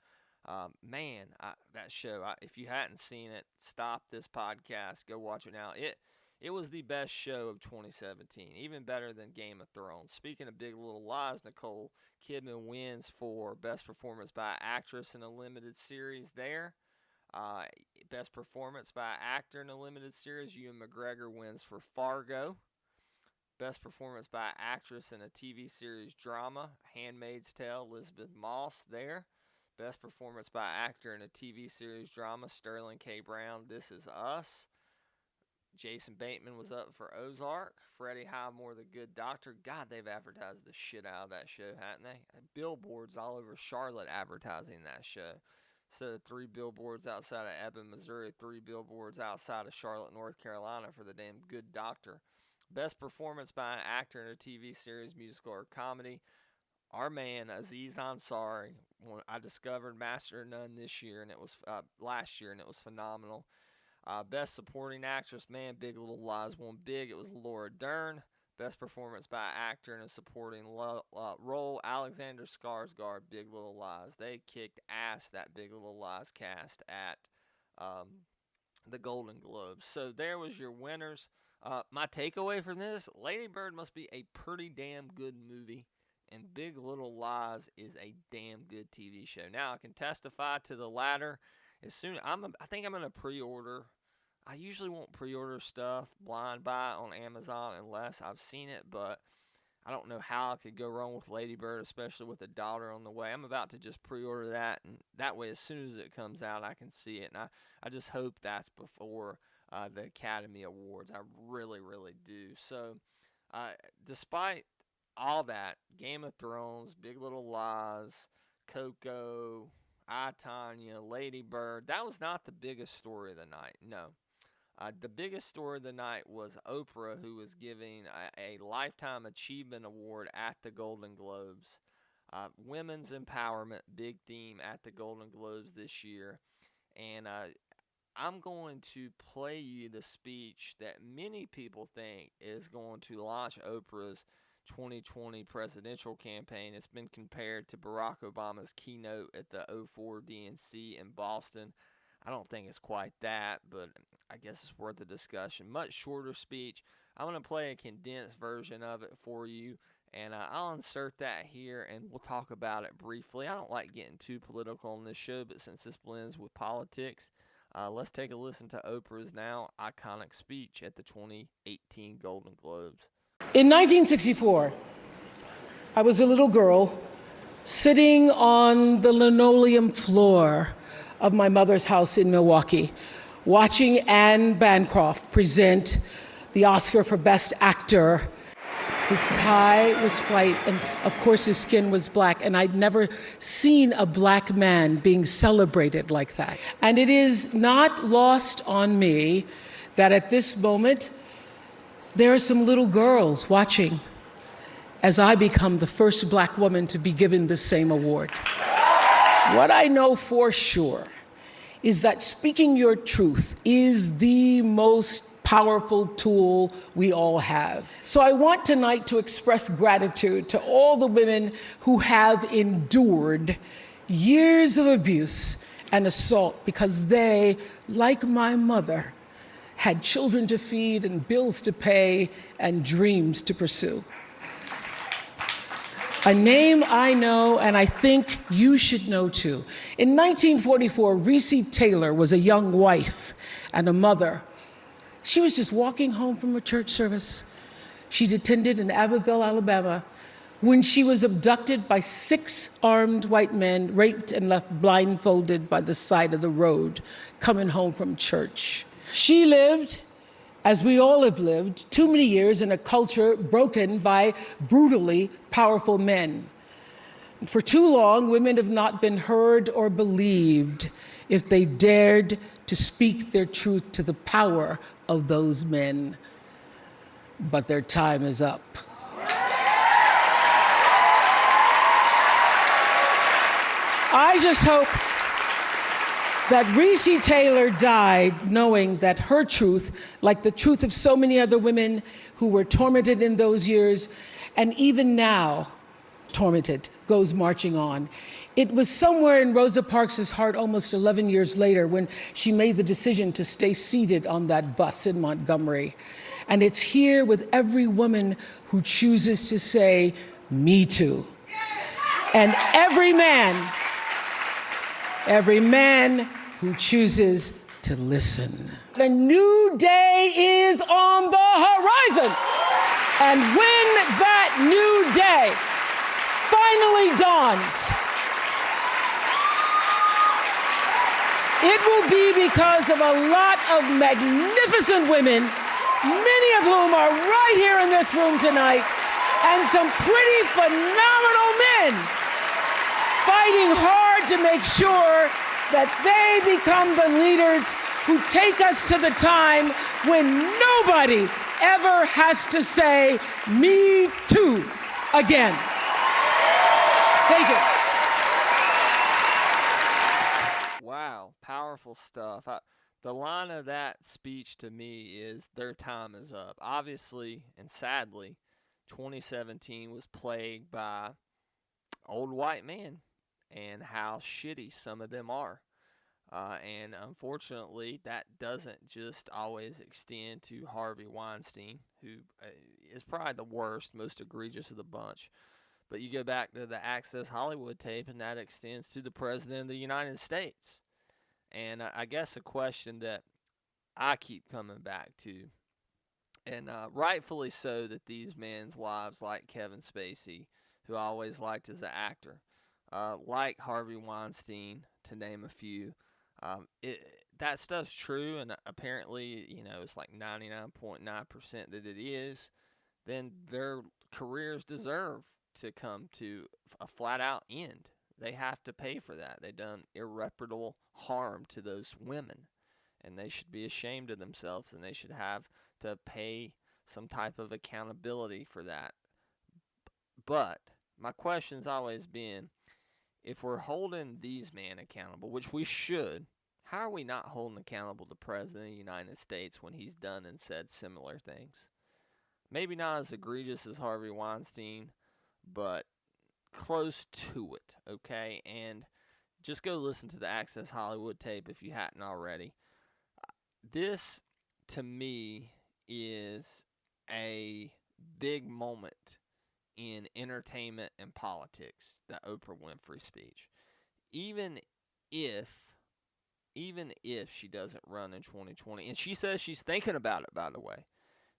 that show, if you hadn't seen it, stop this podcast, go watch it now. It was the best show of 2017, even better than Game of Thrones. Speaking of Big Little Lies, Nicole Kidman wins for Best Performance by Actress in a Limited Series there. Best Performance by Actor in a Limited Series, Ewan McGregor wins for Fargo. Best Performance by Actress in a TV Series Drama, Handmaid's Tale, Elizabeth Moss there. Best Performance by Actor in a TV Series Drama, Sterling K. Brown, This Is Us. Jason Bateman was up for Ozark. Freddie Highmore, The Good Doctor. God, they've advertised the shit out of that show, haven't they? Billboards all over Charlotte advertising that show. Instead of 3 billboards outside of Ebbing, Missouri, 3 billboards outside of Charlotte, North Carolina for the damn Good Doctor. Best Performance by an Actor in a TV Series, Musical, or Comedy. Our man, Aziz Ansari. I discovered Master of None this year, and it was last year, and it was phenomenal. Best Supporting Actress, man, Big Little Lies won big. It was Laura Dern. Best Performance by Actor in a Supporting Role, Alexander Skarsgård, Big Little Lies. They kicked ass, that Big Little Lies cast at the Golden Globes. So there was your winners. My takeaway from this, Lady Bird must be a pretty damn good movie, and Big Little Lies is a damn good TV show. Now, I can testify to the latter. I think I'm going to pre-order. I usually won't pre-order stuff blind buy on Amazon unless I've seen it, but I don't know how I could go wrong with Lady Bird, especially with a daughter on the way. I'm about to just pre-order that, and that way as soon as it comes out, I can see it. And I just hope that's before the Academy Awards. I really, really do. So despite all that, Game of Thrones, Big Little Lies, Coco, I, Tanya, Lady Bird, that was not the biggest story of the night, no. The biggest story of the night was Oprah, who was giving a Lifetime Achievement Award at the Golden Globes. Women's empowerment, big theme at the Golden Globes this year. And I'm going to play you the speech that many people think is going to launch Oprah's 2020 presidential campaign. It's been compared to Barack Obama's keynote at the 04 DNC in Boston. I don't think it's quite that, but I guess it's worth a discussion. Much shorter speech. I'm going to play a condensed version of it for you, and I'll insert that here, and we'll talk about it briefly. I don't like getting too political on this show, but since this blends with politics, let's take a listen to Oprah's now iconic speech at the 2018 Golden Globes.
In 1964, I was a little girl sitting on the linoleum floor of my mother's house in Milwaukee, watching Anne Bancroft present the Oscar for Best Actor. His tie was white, and of course his skin was black, and I'd never seen a black man being celebrated like that. And it is not lost on me that at this moment, there are some little girls watching as I become the first black woman to be given the same award. What I know for sure is that speaking your truth is the most powerful tool we all have. So I want tonight to express gratitude to all the women who have endured years of abuse and assault because they, like my mother, had children to feed and bills to pay and dreams to pursue. A name I know, and I think you should know too. In 1944, Resi Taylor was a young wife and a mother. She was just walking home from a church service she'd attended in Abbeville, Alabama, when she was abducted by 6 armed white men, raped and left blindfolded by the side of the road, coming home from church. She lived, as we all have lived, too many years in a culture broken by brutally powerful men. For too long, women have not been heard or believed if they dared to speak their truth to the power of those men. But their time is up. I just hope that Resi Taylor died knowing that her truth, like the truth of so many other women who were tormented in those years, and even now tormented, goes marching on. It was somewhere in Rosa Parks' heart almost 11 years later when she made the decision to stay seated on that bus in Montgomery. And it's here with every woman who chooses to say, "Me too." And every man who chooses to listen. A new day is on the horizon. And when that new day finally dawns, it will be because of a lot of magnificent women, many of whom are right here in this room tonight, and some pretty phenomenal men fighting hard to make sure that they become the leaders who take us to the time when nobody ever has to say, "Me too," again. Thank you.
Wow, powerful stuff. The line of that speech to me is their time is up. Obviously, and sadly, 2017 was plagued by old white men and how shitty some of them are. And unfortunately, that doesn't just always extend to Harvey Weinstein, who is probably the worst, most egregious of the bunch. But you go back to the Access Hollywood tape, and that extends to the President of the United States. And I guess a question that I keep coming back to, and rightfully so, that these men's lives, like Kevin Spacey, who I always liked as an actor, like Harvey Weinstein, to name a few, that stuff's true, and apparently, it's like 99.9% that it is, then their careers deserve to come to a flat-out end. They have to pay for that. They've done irreparable harm to those women, and they should be ashamed of themselves, and they should have to pay some type of accountability for that. But my question's always been, if we're holding these men accountable, which we should, how are we not holding accountable the President of the United States when he's done and said similar things? Maybe not as egregious as Harvey Weinstein, but close to it, okay? And just go listen to the Access Hollywood tape if you hadn't already. This, to me, is a big moment in entertainment and politics, the Oprah Winfrey speech. Even if she doesn't run in 2020, and she says she's thinking about it, by the way.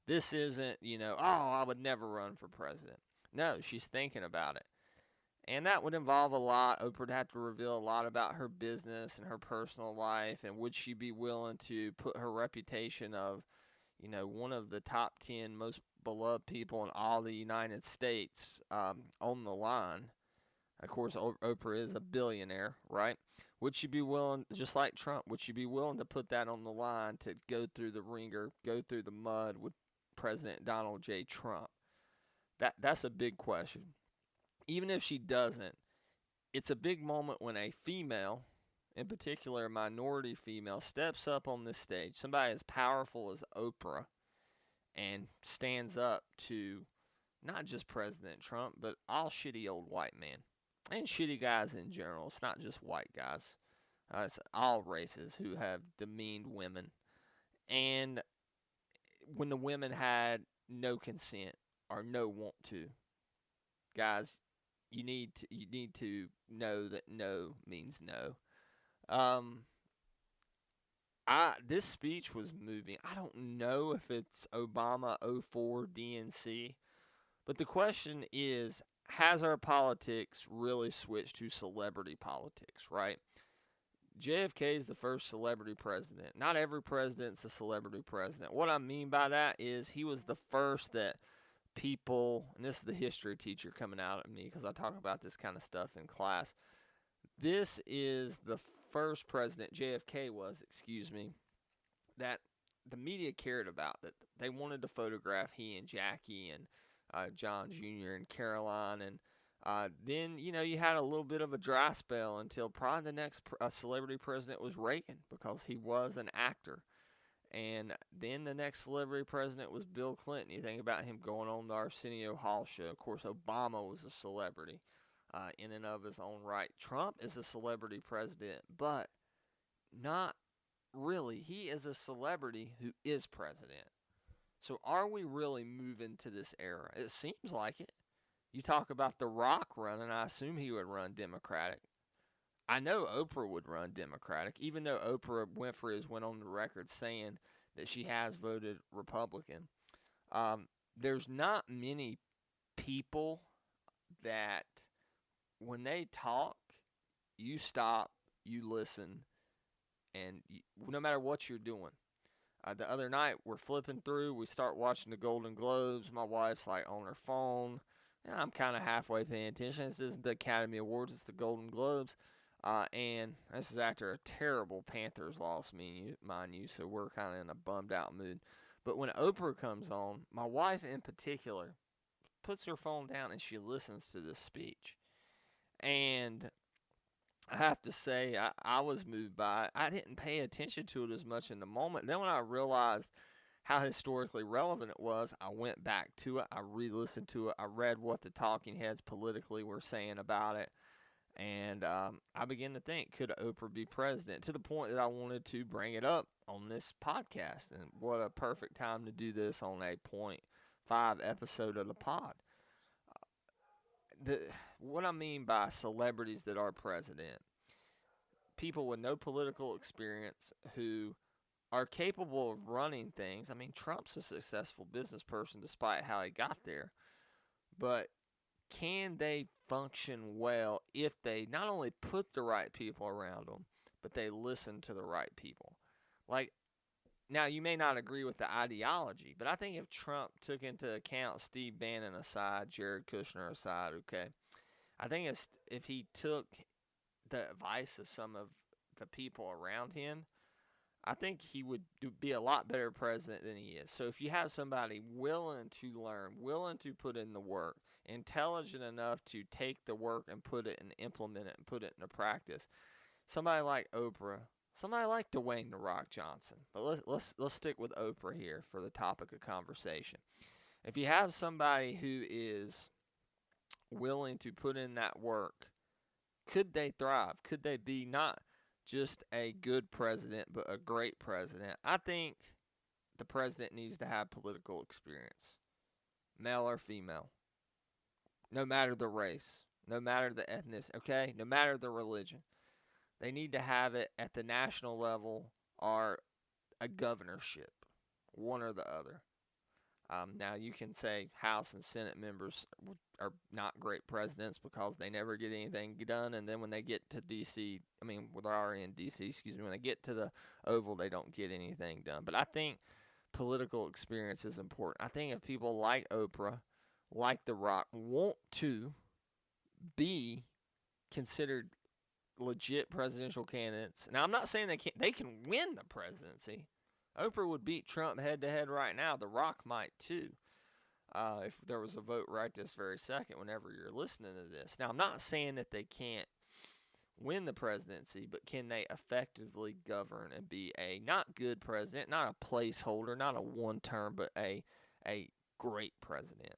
This isn't, I would never run for president. No, she's thinking about it. And that would involve a lot. Oprah would have to reveal a lot about her business and her personal life, and would she be willing to put her reputation of, one of the top 10 most beloved people in all the United States on the line. Of course, Oprah is a billionaire, right? Would she be willing, just like Trump, would she be willing to put that on the line to go through the ringer, go through the mud with President Donald J. Trump? That's a big question. Even if she doesn't, it's a big moment when a female, in particular a minority female, steps up on this stage, somebody as powerful as Oprah, and stands up to not just President Trump, but all shitty old white men. And shitty guys in general. It's not just white guys. It's all races who have demeaned women. And when the women had no consent or no want to, guys, you need to know that no means no. This speech was moving. I don't know if it's Obama 04 DNC, but the question is, has our politics really switched to celebrity politics, right? JFK is the first celebrity president. Not every president's a celebrity president. What I mean by that is he was the first that people, and this is the history teacher coming out at me because I talk about this kind of stuff in class. This is the first president, JFK was, that the media cared about, that they wanted to photograph he and Jackie and John Jr. and Caroline, and then you had a little bit of a dry spell until probably the next celebrity president was Reagan, because he was an actor, and then the next celebrity president was Bill Clinton. You think about him going on the Arsenio Hall show. Of course, Obama was a celebrity in and of his own right. Trump is a celebrity president, but not really. He is a celebrity who is president. So are we really moving to this era? It seems like it. You talk about The Rock running, I assume he would run Democratic. I know Oprah would run Democratic, even though Oprah Winfrey has went on the record saying that she has voted Republican. There's not many people that when they talk, you stop, you listen, and no matter what you're doing. The other night, we're flipping through. We start watching the Golden Globes. My wife's like on her phone. I'm kind of halfway paying attention. This isn't the Academy Awards. It's the Golden Globes. And this is after a terrible Panthers loss, mind you. So we're kind of in a bummed out mood. But when Oprah comes on, my wife in particular puts her phone down and she listens to this speech. And I have to say, I was moved by it. I didn't pay attention to it as much in the moment. Then when I realized how historically relevant it was, I went back to it. I re-listened to it. I read what the talking heads politically were saying about it. And I began to think, could Oprah be president? To the point that I wanted to bring it up on this podcast. And what a perfect time to do this on a .5 episode of the pod. What I mean by celebrities that are president, people with no political experience who are capable of running things. I mean, Trump's a successful business person despite how he got there. But can they function well if they not only put the right people around them, but they listen to the right people? Like, now you may not agree with the ideology, but I think if Trump took into account Steve Bannon aside, Jared Kushner aside, okay, I think if he took the advice of some of the people around him, I think he would be a lot better president than he is. So if you have somebody willing to learn, willing to put in the work, intelligent enough to take the work and put it and implement it and put it into practice, somebody like Oprah, somebody like Dwayne "The Rock" Johnson, but let's stick with Oprah here for the topic of conversation. If you have somebody who is willing to put in that work Could they thrive? Could they be not just a good president, but a great president? I think the president needs to have political experience, male or female, no matter the race, no matter the ethnicity, okay? No matter the religion. They need to have it at the national level or a governorship, one or the other. Now, you can say House and Senate members are not great presidents because they never get anything done, and then when they get to D.C., they're already in D.C., when they get to the Oval, they don't get anything done. But I think political experience is important. I think if people like Oprah, like The Rock, want to be considered legit presidential candidates. Now, I'm not saying they can win the presidency. Oprah would beat Trump head-to-head right now. The Rock might, too, if there was a vote right this very second whenever you're listening to this. Now, I'm not saying that they can't win the presidency, but can they effectively govern and be a not good president, not a placeholder, not a one-term, but a great president?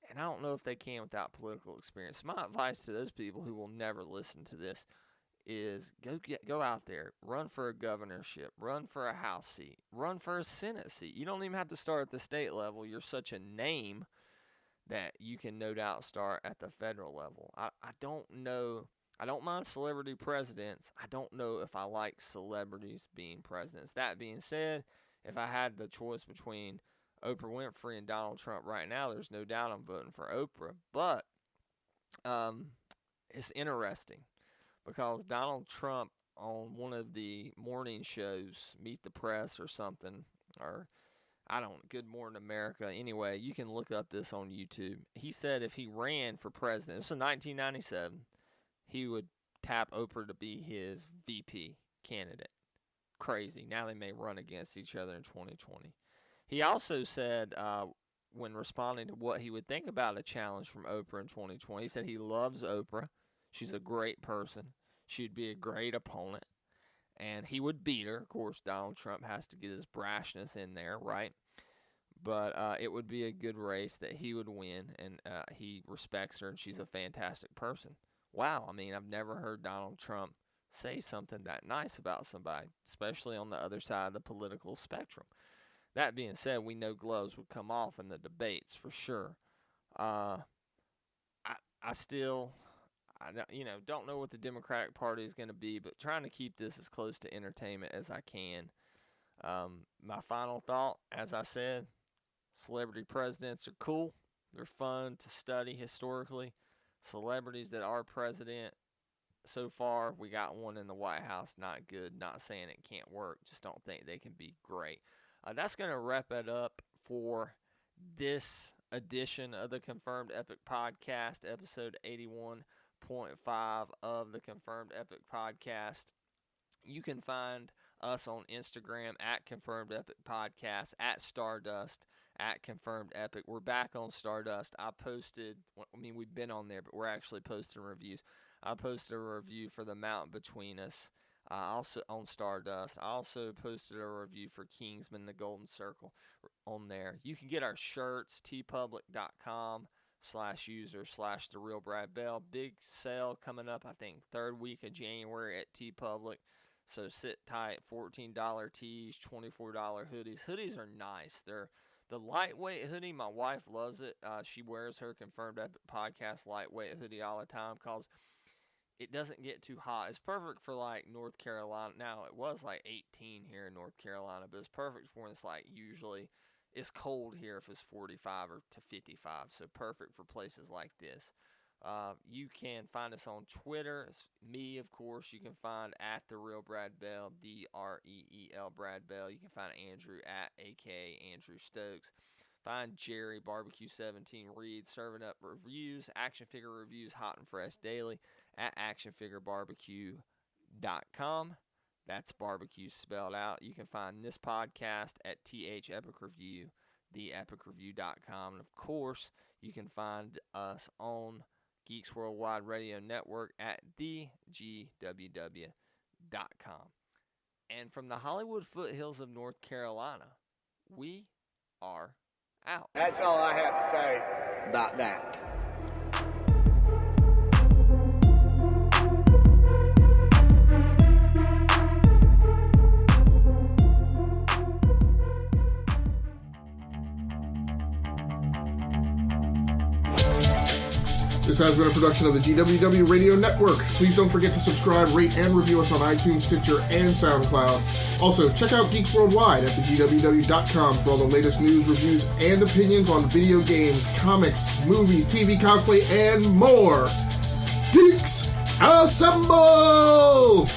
And I don't know if they can without political experience. My advice to those people who will never listen to this is go out there, run for a governorship, run for a House seat, run for a Senate seat. You don't even have to start at the state level. You're such a name that you can no doubt start at the federal level. I don't know. I don't mind celebrity presidents. I don't know if I like celebrities being presidents. That being said, if I had the choice between Oprah Winfrey and Donald Trump right now, there's no doubt I'm voting for Oprah. But it's interesting because Donald Trump on one of the morning shows, Meet the Press or something, or Good Morning America. Anyway, you can look up this on YouTube. He said if he ran for president, this is 1997, he would tap Oprah to be his VP candidate. Crazy. Now they may run against each other in 2020. He also said, when responding to what he would think about a challenge from Oprah in 2020, he said he loves Oprah. She's a great person. She'd be a great opponent. And he would beat her. Of course, Donald Trump has to get his brashness in there, right? But it would be a good race that he would win, and he respects her, and she's a fantastic person. Wow, I've never heard Donald Trump say something that nice about somebody, especially on the other side of the political spectrum. That being said, we know gloves would come off in the debates for sure. I don't know what the Democratic Party is going to be, but trying to keep this as close to entertainment as I can. My final thought, as I said, celebrity presidents are cool. They're fun to study historically. Celebrities that are president, so far, we got one in the White House, not good. Not saying it can't work, just don't think they can be great. That's going to wrap it up for this edition of the Confirmed Epic Podcast, episode 81.5 of the Confirmed Epic Podcast. You can find us on Instagram at Confirmed Epic Podcast, at Stardust, at Confirmed Epic. We're back on Stardust. We've been on there, but we're actually posting reviews. I posted a review for The Mountain Between Us, also on Stardust. I also posted a review for Kingsman, The Golden Circle on there. You can get our shirts, tpublic.com/user/TheRealBradBell. Big sale coming up, I think, third week of January at TeePublic. So sit tight. $14 tees, $24 hoodies. Hoodies are nice. They're the lightweight hoodie. My wife loves it. She wears her Confirmed Epic Podcast lightweight hoodie all the time because it doesn't get too hot. It's perfect for like North Carolina. Now, it was like 18 here in North Carolina, but it's perfect for when it's like usually it's cold here if it's 45 or to 55. So perfect for places like this. You can find us on Twitter. It's me, of course. You can find at The Real Brad Bell, DREEL Brad Bell. You can find Andrew at AKA Andrew Stokes. Find Jerry, Barbecue17 Reed, serving up reviews, action figure reviews, hot and fresh daily at actionfigurebarbecue.com. That's barbecue spelled out. You can find this podcast at TH Epic Review, theepicreview.com. And, of course, you can find us on Geeks Worldwide Radio Network at thegww.com. And from the Hollywood foothills of North Carolina, we are out.
That's all I have to say about that. This has been a production of the GWW Radio Network. Please don't forget to subscribe, rate, and review us on iTunes, Stitcher, and SoundCloud. Also, check out Geeks Worldwide at thegww.com for all the latest news, reviews, and opinions on video games, comics, movies, TV, cosplay, and more. Geeks, assemble!